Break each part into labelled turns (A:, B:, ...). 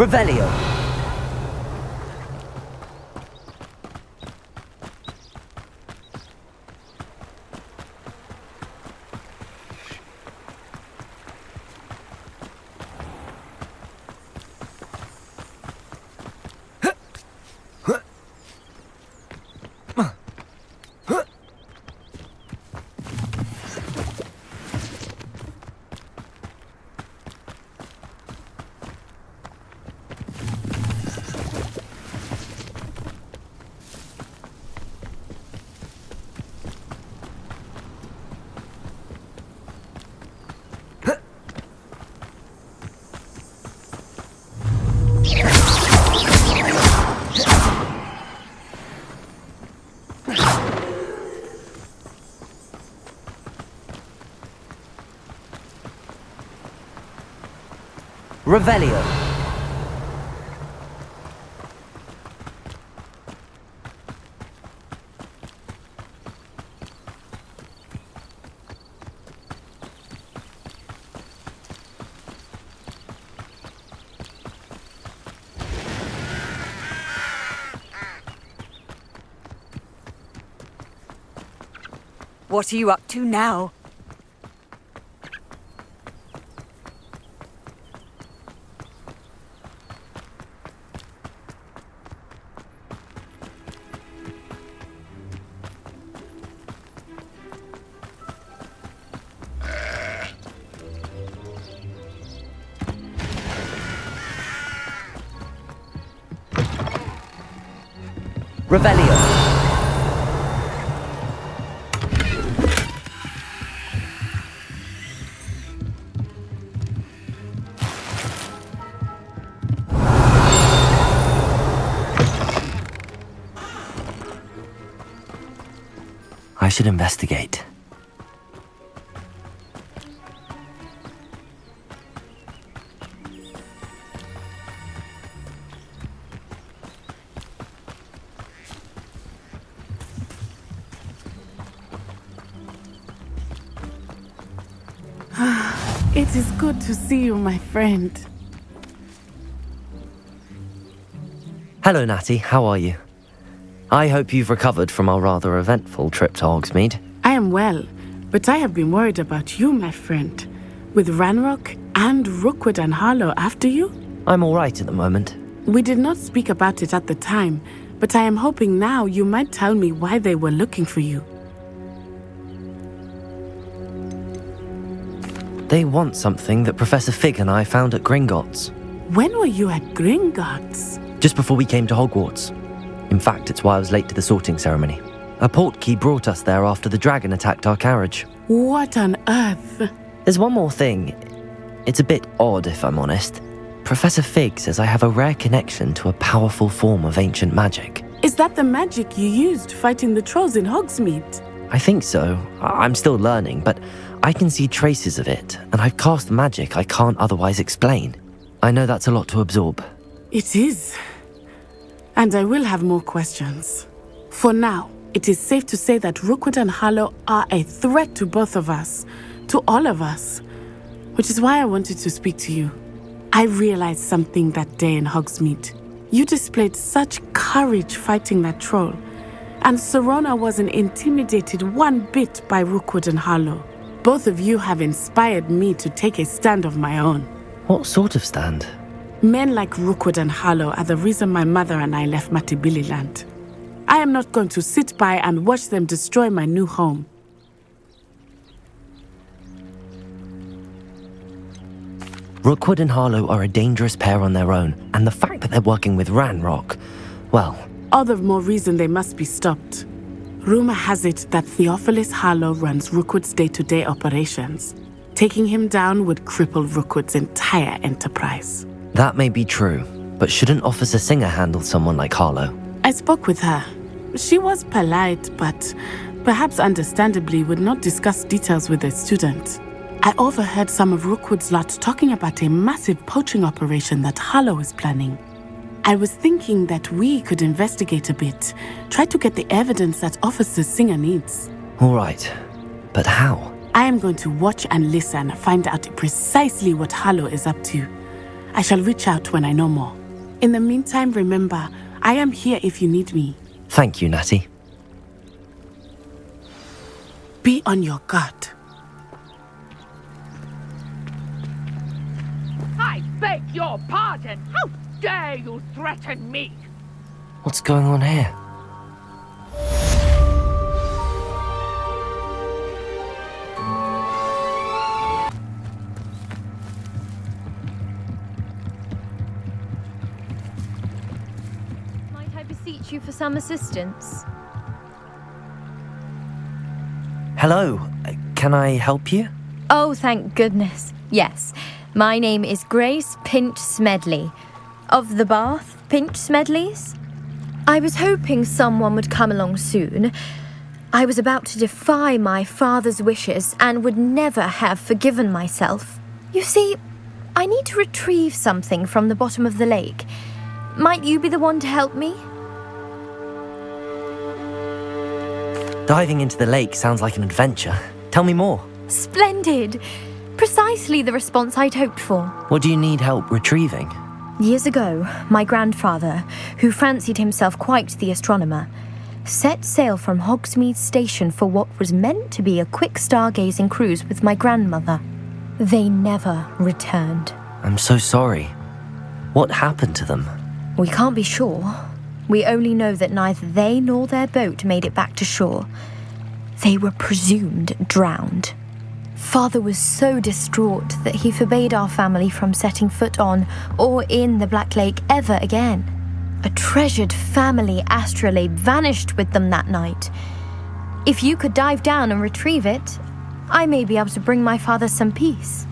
A: Revelio. Revelio.
B: What are you up to now?
A: Revelio. I should investigate.
C: It is good to see you, my friend.
A: Hello, Natty. How are you? I hope you've recovered from our rather eventful trip to Hogsmead.
C: I am well, but I have been worried about you, my friend. With Ranrock and Rookwood and Harlow after you?
A: I'm all right at the moment.
C: We did not speak about it at the time, but I am hoping now you might tell me why they were looking for you.
A: They want something that Professor Fig and I found at Gringotts.
C: When were you at Gringotts?
A: Just before we came to Hogwarts. In fact, it's why I was late to the sorting ceremony. A portkey brought us there after the dragon attacked our carriage.
C: What on earth?
A: There's one more thing. It's a bit odd, if I'm honest. Professor Fig says I have a rare connection to a powerful form of ancient magic.
C: Is that the magic you used fighting the trolls in Hogsmeade?
A: I think so. I'm still learning, but I can see traces of it, and I've cast magic I can't otherwise explain. I know that's a lot to absorb.
C: It is. And I will have more questions. For now, it is safe to say that Rookwood and Harlow are a threat to both of us, to all of us, which is why I wanted to speak to you. I realized something that day in Hogsmeade. You displayed such courage fighting that troll, and Serona wasn't intimidated one bit by Rookwood and Harlow. Both of you have inspired me to take a stand of my own.
A: What sort of stand?
C: Men like Rookwood and Harlow are the reason my mother and I left Matibili-land. I am not going to sit by and watch them destroy my new home.
A: Rookwood and Harlow are a dangerous pair on their own, and the fact that they're working with Ranrock, well...
C: All the more reason they must be stopped. Rumor has it that Theophilus Harlow runs Rookwood's day-to-day operations. Taking him down would cripple Rookwood's entire enterprise.
A: That may be true, but shouldn't Officer Singer handle someone like Harlow?
C: I spoke with her. She was polite, but perhaps understandably would not discuss details with a student. I overheard some of Rookwood's lot talking about a massive poaching operation that Harlow is planning. I was thinking that we could investigate a bit, try to get the evidence that Officer Singer needs.
A: All right, but how?
C: I am going to watch and listen, find out precisely what Harlow is up to. I shall reach out when I know more. In the meantime, remember, I am here if you need me.
A: Thank you, Natty.
C: Be on your guard.
D: I beg your pardon! How dare you threaten me?
A: What's going on here?
E: Might I beseech you for some assistance?
A: Hello, can I help you?
E: Oh, thank goodness. Yes, my name is Grace Pinch Smedley, of the Bath Pinch Smedleys. I was hoping someone would come along soon. I was about to defy my father's wishes and would never have forgiven myself. You see, I need to retrieve something from the bottom of the lake. Might you be the one to help me?
A: Diving into the lake sounds like an adventure. Tell me more.
E: Splendid! Precisely the response I'd hoped for.
A: What do you need help retrieving?
E: Years ago, my grandfather, who fancied himself quite the astronomer, set sail from Hogsmead station for what was meant to be a quick stargazing cruise with my grandmother. They never returned.
A: I'm so sorry. What happened to them?
E: We can't be sure. We only know that neither they nor their boat made it back to shore. They were presumed drowned. Father was so distraught that he forbade our family from setting foot on or in the Black Lake ever again. A treasured family astrolabe vanished with them that night. If you could dive down and retrieve it, I may be able to bring my father some peace.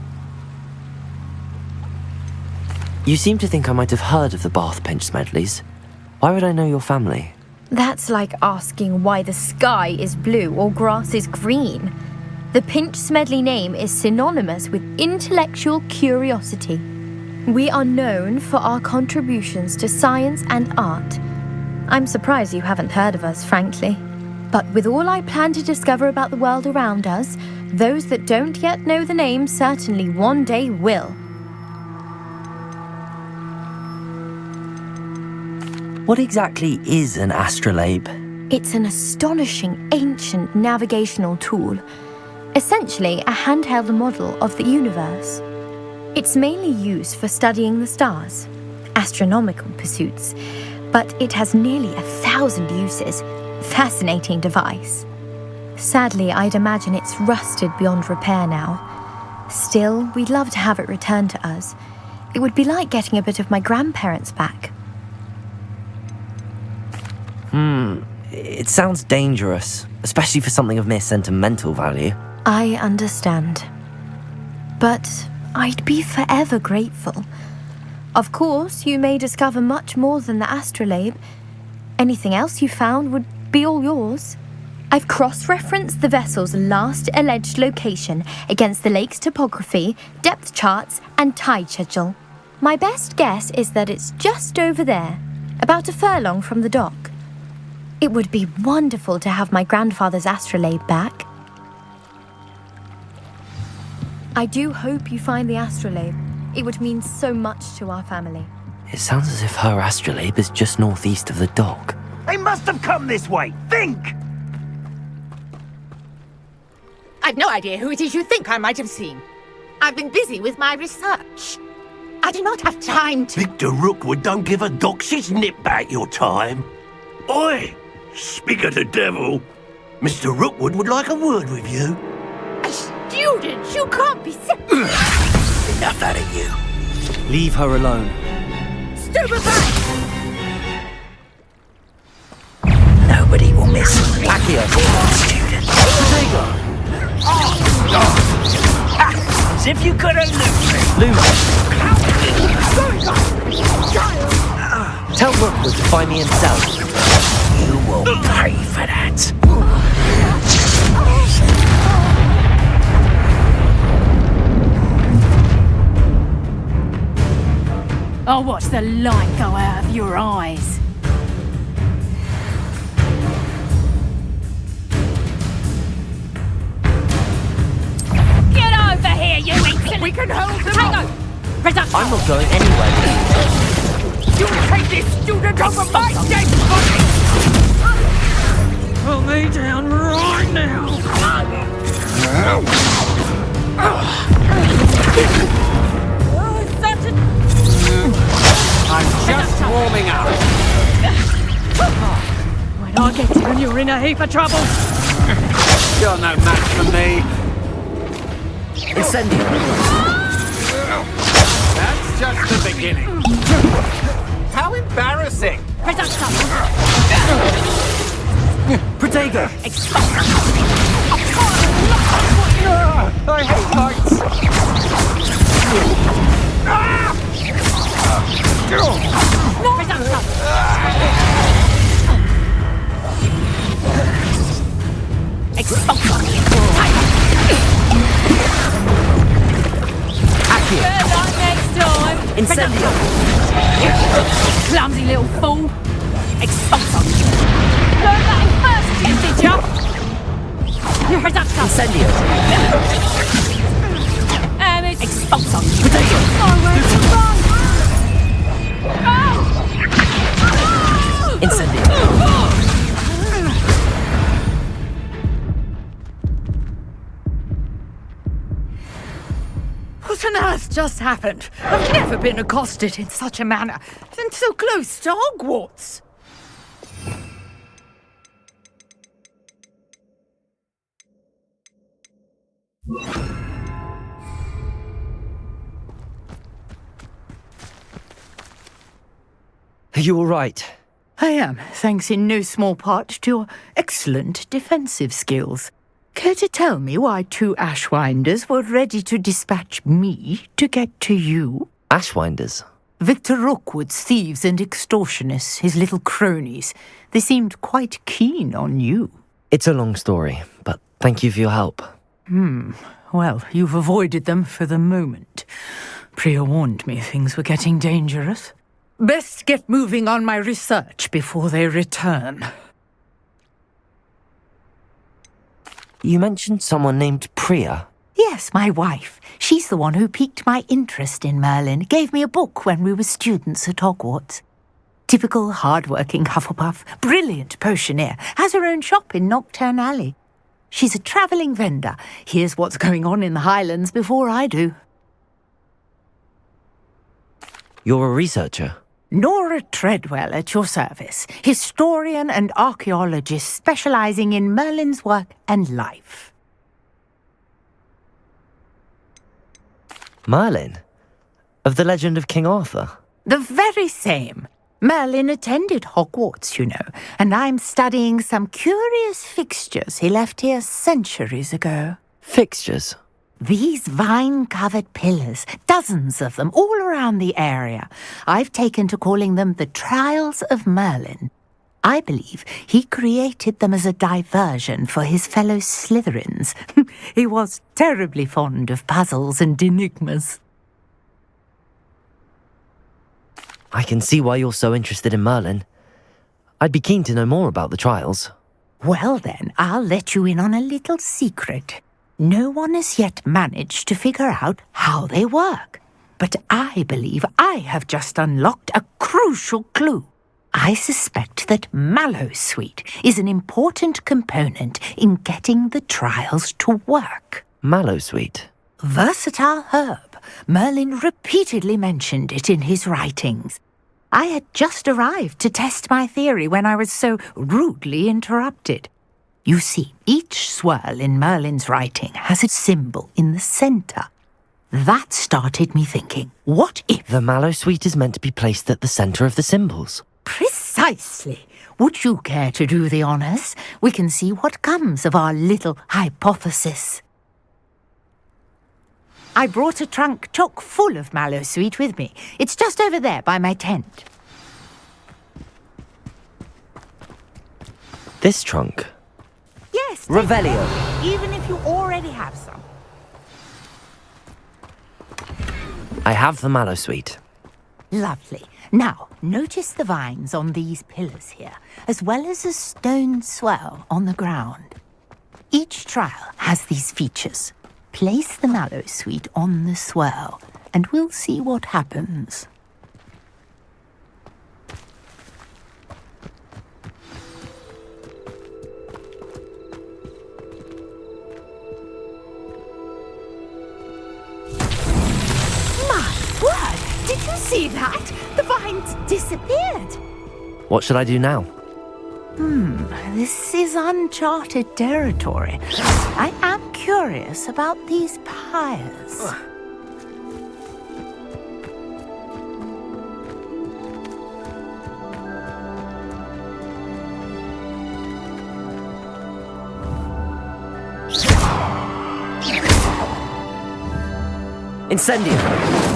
A: You seem to think I might have heard of the Bath Pinch Smedleys. Why would I know your family?
E: That's like asking why the sky is blue or grass is green. The Pinch Smedley name is synonymous with intellectual curiosity. We are known for our contributions to science and art. I'm surprised you haven't heard of us, frankly. But with all I plan to discover about the world around us, those that don't yet know the name certainly one day will.
A: What exactly is an astrolabe?
E: It's an astonishing ancient navigational tool. Essentially a handheld model of the universe. It's mainly used for studying the stars, astronomical pursuits, but it has nearly 1,000 uses. Fascinating device. Sadly, I'd imagine it's rusted beyond repair now. Still, we'd love to have it returned to us. It would be like getting a bit of my grandparents back.
A: It sounds dangerous, especially for something of mere sentimental value.
E: I understand. But I'd be forever grateful. Of course, you may discover much more than the astrolabe. Anything else you found would be all yours. I've cross-referenced the vessel's last alleged location against the lake's topography, depth charts, and tide schedule. My best guess is that it's just over there, about a furlong from the dock. It would be wonderful to have my grandfather's astrolabe back. I do hope you find the astrolabe. It would mean so much to our family.
A: It sounds as if her astrolabe is just northeast of the dock.
F: They must have come this way. Think!
G: I've no idea who it is you think I might have seen. I've been busy with my research. I do not have time to...
F: Victor Rookwood don't give a doxy's nip back your time. Oi! Speak of the devil. Mr. Rookwood would like a word with you.
G: A student? You can't be...
F: Enough out of you.
A: Leave her alone.
G: Stupefy!
F: Nobody will miss me.
A: Accio!
F: Student.
H: As if you could have
A: Tell Rookwood to find me himself.
H: You will pay for that.
D: I'll watch the light go out of your eyes. Get over here, you insolent! We can hold them Tango! Reduction!
A: I'm not going anywhere with
D: You take this student over my dead body! Pull me down right now! Oh, such a...
I: I'm just warming up.
D: When I get you and you're in a heap of trouble!
I: You're no match for me.
A: Incendio.
I: That's just the beginning. How embarrassing!
D: Reduction!
A: Protego.
I: I hate lights.
D: Next time!
A: Incendio.
D: Clumsy little fool! Expulso! Learn that in first year, did ya? Reduction!
A: Incendio.
D: Expulso!
A: Protego.
D: Nowhere to run!
A: Incendio.
G: What on earth just happened? I've never been accosted in such a manner, and so close to Hogwarts.
A: Are you all right?
G: I am, thanks in no small part to your excellent defensive skills. Care to tell me why two Ashwinders were ready to dispatch me to get to you?
A: Ashwinders.
G: Victor Rookwood's thieves and extortionists, his little cronies. They seemed quite keen on you.
A: It's a long story, but thank you for your help.
G: Well, you've avoided them for the moment. Priya warned me things were getting dangerous. Best get moving on my research before they return.
A: You mentioned someone named Priya.
G: Yes, my wife. She's the one who piqued my interest in Merlin, gave me a book when we were students at Hogwarts. Typical hard-working Hufflepuff, brilliant potioneer, has her own shop in Knockturn Alley. She's a travelling vendor. Hears what's going on in the Highlands before I do.
A: You're a researcher.
G: Nora Treadwell at your service, historian and archaeologist specialising in Merlin's work and life.
A: Merlin? Of the legend of King Arthur?
G: The very same. Merlin attended Hogwarts, you know, and I'm studying some curious fixtures he left here centuries ago.
A: Fixtures?
G: These vine-covered pillars, dozens of them, all around the area. I've taken to calling them the Trials of Merlin. I believe he created them as a diversion for his fellow Slytherins. He was terribly fond of puzzles and enigmas.
A: I can see why you're so interested in Merlin. I'd be keen to know more about the trials.
G: Well then, I'll let you in on a little secret. No one has yet managed to figure out how they work. But I believe I have just unlocked a crucial clue. I suspect that Mallowsweet is an important component in getting the trials to work.
A: Mallowsweet?
G: Versatile herb. Merlin repeatedly mentioned it in his writings. I had just arrived to test my theory when I was so rudely interrupted. You see, each swirl in Merlin's writing has a symbol in the centre. That started me thinking, what if...
A: The Mallowsweet is meant to be placed at the centre of the symbols.
G: Precisely. Would you care to do the honours? We can see what comes of our little hypothesis. I brought a trunk chock full of mallow sweet with me. It's just over there by my tent.
A: This trunk?
G: Yes. take
A: Revelio.
G: it, even if you already have some.
A: I have the mallow sweet.
G: Lovely. Now, notice the vines on these pillars here, as well as a stone swell on the ground. Each trial has these features. Place the mallow sweet on the swell, and we'll see what happens. Did you see that? The vines disappeared.
A: What should I do now?
G: This is uncharted territory. I am curious about these pyres.
A: Incendio!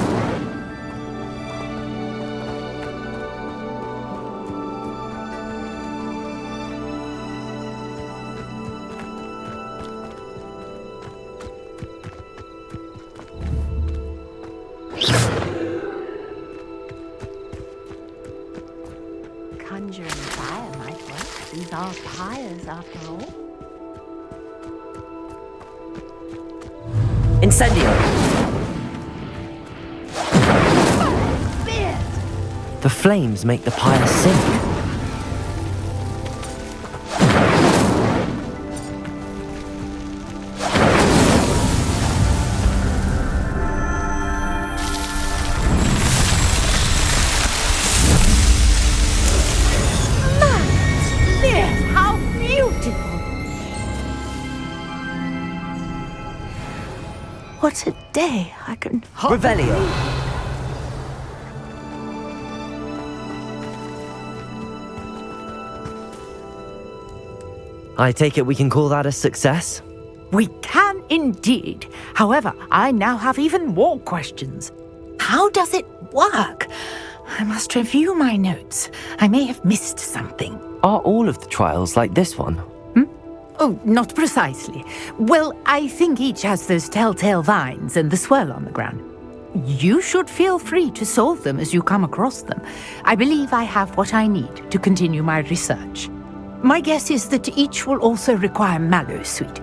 G: Conjuring fire might work. These are pyres after all.
A: Incendio!
G: Beard!
A: The flames make the pyre sink.
G: How beautiful! What a day! I can
A: Revelio! I take it we can call that a success?
G: We can indeed. However, I now have even more questions. How does it work? I must review my notes. I may have missed something.
A: Are all of the trials like this one?
G: Oh, not precisely. Well, I think each has those telltale vines and the swirl on the ground. You should feel free to solve them as you come across them. I believe I have what I need to continue my research. My guess is that each will also require mallow sweet,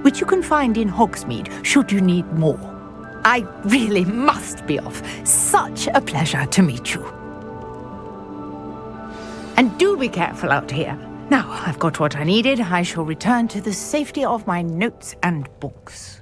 G: which you can find in Hogsmead should you need more. I really must be off. Such a pleasure to meet you. And do be careful out here. Now I've got what I needed, I shall return to the safety of my notes and books.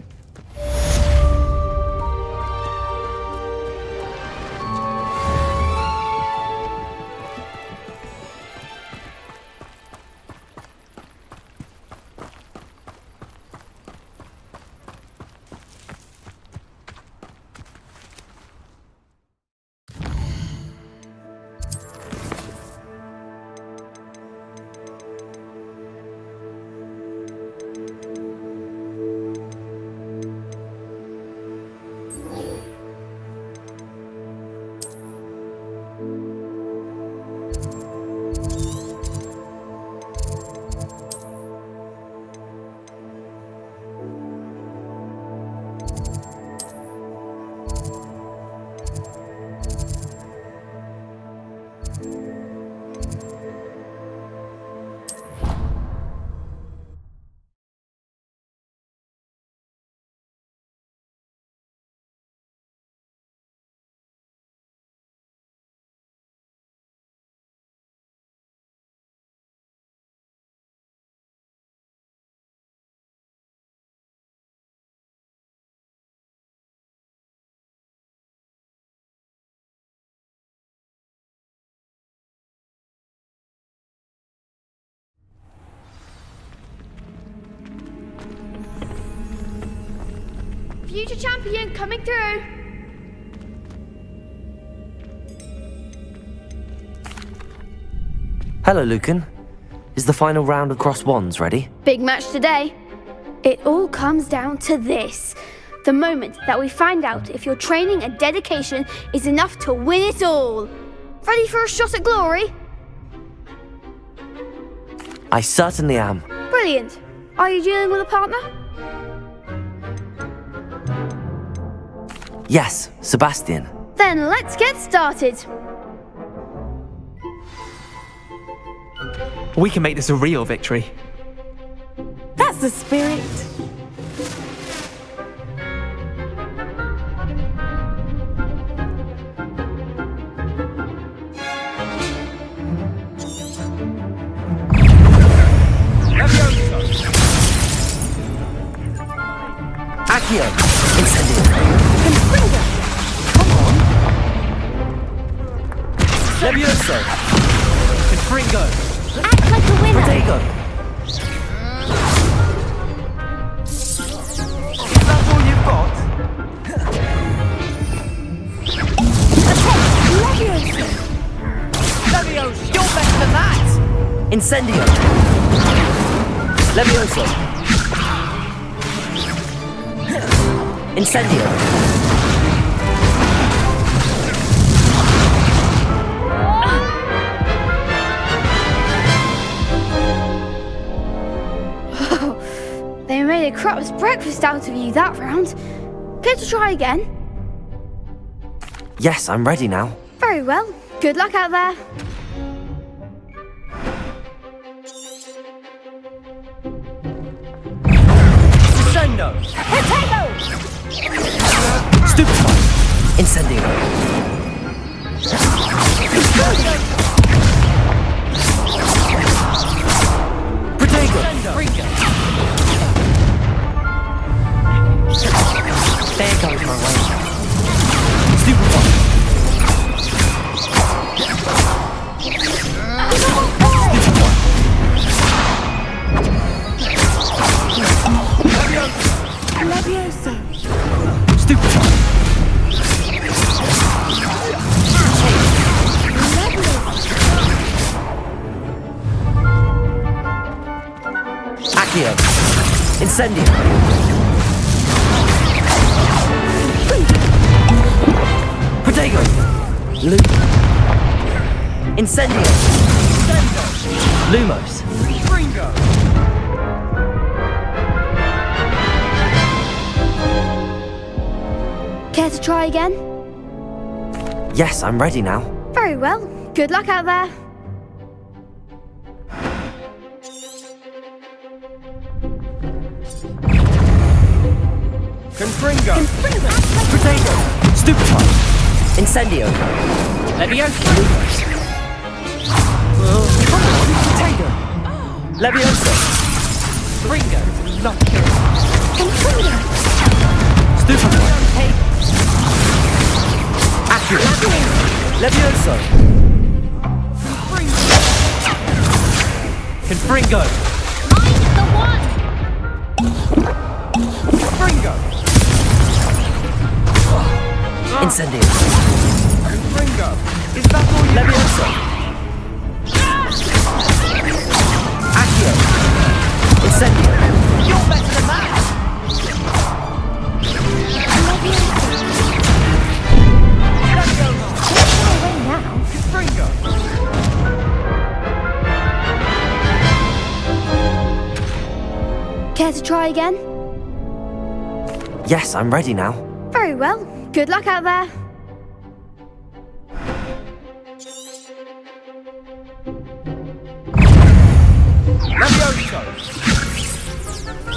J: Future champion coming through.
A: Hello, Lucan. Is the final round of cross wands ready?
J: Big match today. It all comes down to this. The moment that we find out if your training and dedication is enough to win it all. Ready for a shot at glory?
A: I certainly am.
J: Brilliant. Are you dealing with a partner?
A: Yes, Sebastian.
J: Then let's get started.
K: We can make this a real victory.
C: That's the spirit.
A: Accio! Incendio! Levioso!
K: Confringo!
J: Act like a winner.
A: Protego!
K: Is that all you've got? Levioso! You're better than that!
A: Incendio! Levioso! Incendio!
J: They made a crap's breakfast out of you that round. Care to try again?
A: Yes, I'm ready now.
J: Very well. Good luck out there.
K: Crescendo!
A: Stupefy! Incendio! Protego!
K: There goes my way.
A: Stupefy!
C: Levioso.
A: Stupefy! Accio! Incendio! Protego! Loop! Incendio! Lumos!
J: Care to try again?
A: Yes, I'm ready now.
J: Very well. Good luck out there.
I: Confringo!
A: Protego! Stupefy! Incendio!
K: Levioso!
A: Protego! Levioso!
K: Confringo! Not kill.
A: Stupefy! Accio! Levioso!
K: Confringo!
J: I'm the one!
I: Confringo!
A: Incendio!
I: Confringo!
K: Is that all you
A: Levioso! Accio! Incendio!
K: You're better than that! Confringo!
J: Care to try again?
A: Yes, I'm ready now.
J: Very well. Good luck out there.
I: Levioso!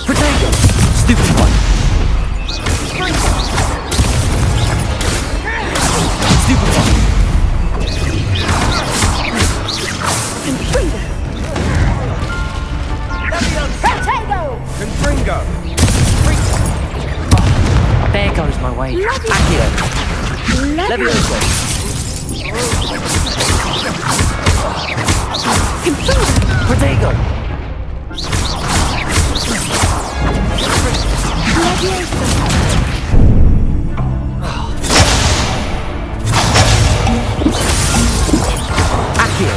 A: Protego! Stupefy! Stupefy!
I: Confringo!
K: There goes my way.
A: Accio! Levioso! Protego! Accio!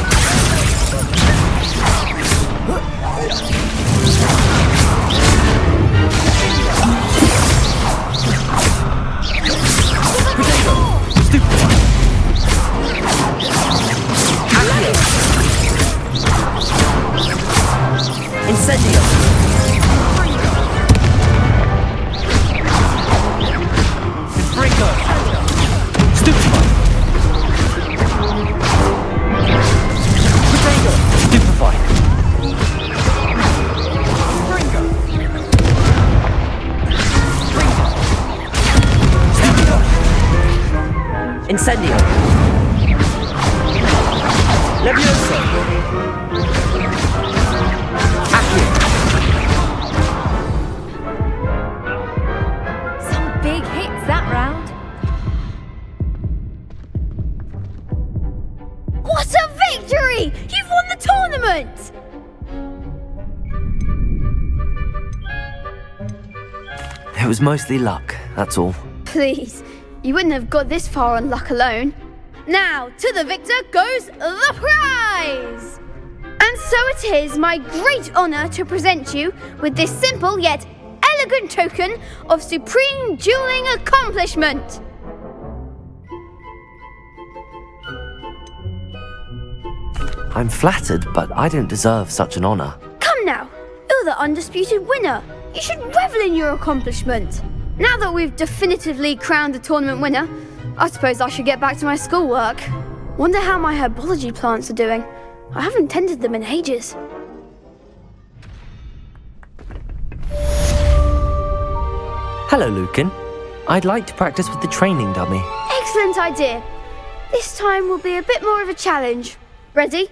A: Incendio!
I: Levioso!
A: Accio!
E: Some big hits that round.
J: What a victory! You've won the tournament!
A: It was mostly luck, that's all.
J: Please, you wouldn't have got this far on luck alone. Now, to the victor goes the prize! And so it is my great honour to present you with this simple yet elegant token of supreme dueling accomplishment.
A: I'm flattered, but I don't deserve such an honour.
J: Come now, you're the undisputed winner. You should revel in your accomplishment. Now that we've definitively crowned the tournament winner, I suppose I should get back to my schoolwork. Wonder how my herbology plants are doing. I haven't tended them in ages.
A: Hello, Lucan. I'd like to practice with the training dummy.
J: Excellent idea. This time will be a bit more of a challenge. Ready?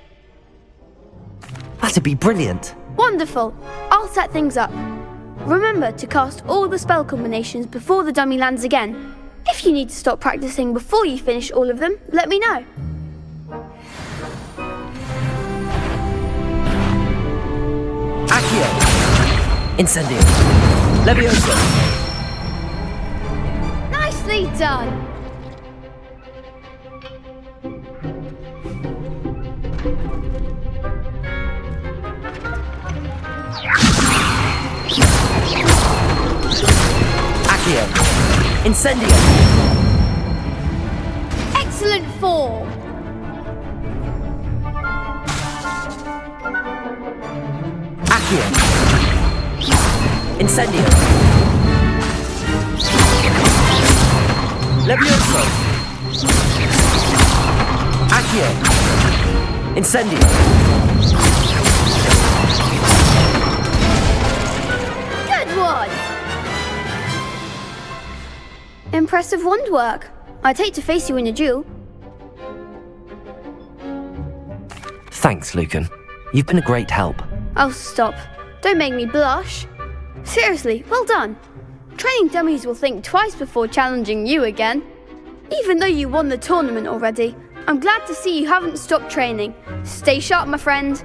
A: That'd be brilliant.
J: Wonderful. I'll set things up. Remember to cast all the spell combinations before the dummy lands again. If you need to stop practicing before you finish all of them, let me know.
A: Accio! Incendio! Levioso!
J: Nicely done.
A: Accio! Incendio!
J: Excellent form.
A: Accio! Incendio! Levioso! Accio! Incendio!
J: Good one. Impressive wand work. I'd hate to face you in a duel.
A: Thanks, Lucan. You've been a great help.
J: Oh, stop. Don't make me blush. Seriously, well done. Training dummies will think twice before challenging you again. Even though you won the tournament already, I'm glad to see you haven't stopped training. Stay sharp, my friend.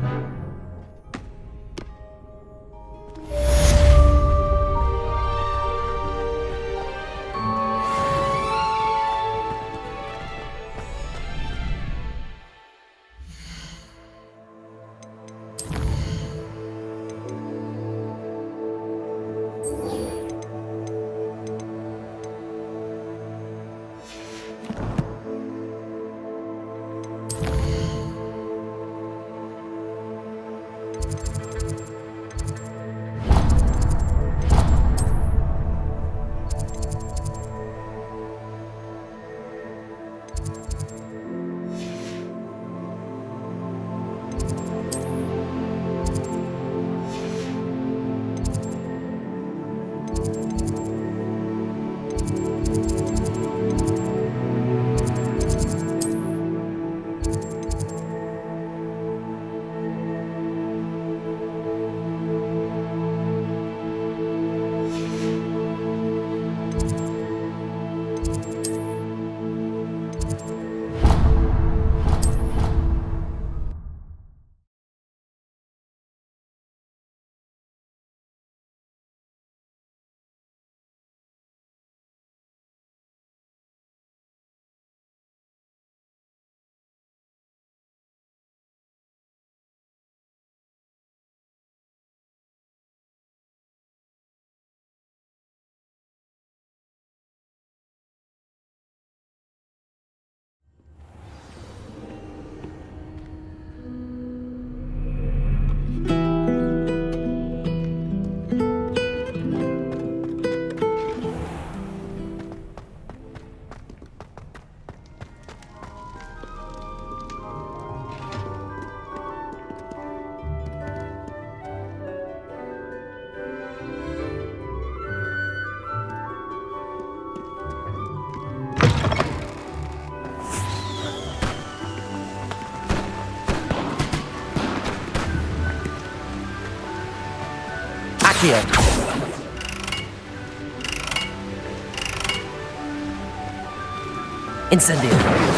A: Accio. Incendio.